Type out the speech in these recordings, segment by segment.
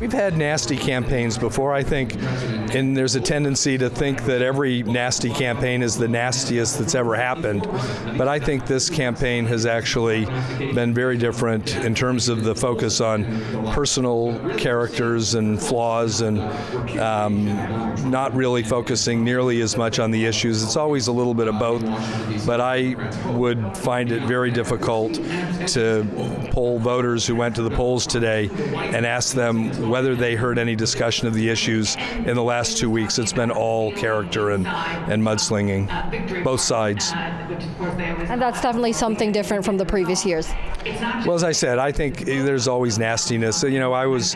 We've had nasty campaigns before, I think, and there's a tendency to think that every nasty campaign is the nastiest that's ever happened. But I think this campaign has actually been very different in terms of the focus on personal characters and flaws and not really focusing nearly as much on the issues. It's always a little bit of both, but I would find it very difficult to poll voters who went to the polls today and ask them whether they heard any discussion of the issues in the last 2 weeks. It's been all character and mudslinging, both sides. And that's definitely something different from the previous years. Well, as I said, I think there's always nastiness. I was,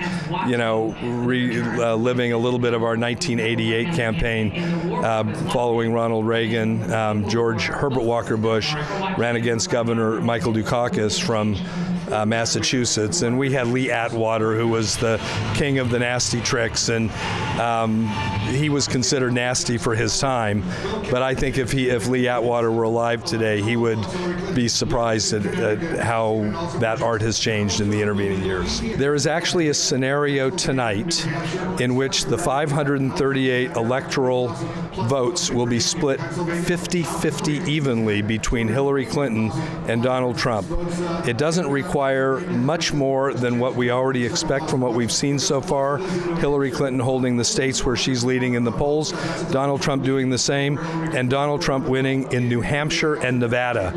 living a little bit of our 1988 campaign following Ronald Reagan. George Herbert Walker Bush ran against Governor Michael Dukakis from Massachusetts, and we had Lee Atwater, who was the king of the nasty tricks, and he was considered nasty for his time. But I think if Lee Atwater were alive today, he would be surprised at how that art has changed in the intervening years. There is actually a scenario tonight in which the 538 electoral votes will be split 50-50 evenly between Hillary Clinton and Donald Trump. It doesn't require much more than what we already expect from what we've seen so far. Hillary Clinton holding the states where she's leading in the polls, Donald Trump doing the same, and Donald Trump winning in New Hampshire and Nevada,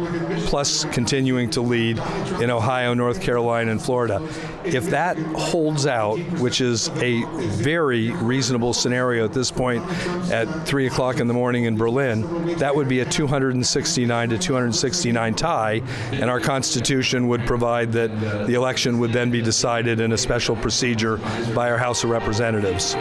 plus continuing to lead in Ohio, North Carolina, and Florida. If that holds out, which is a very reasonable scenario at this point at 3 o'clock in the morning in Berlin, that would be a 269 to 269 tie, and our Constitution would provide that the election would then be decided in a special procedure by our House of Representatives.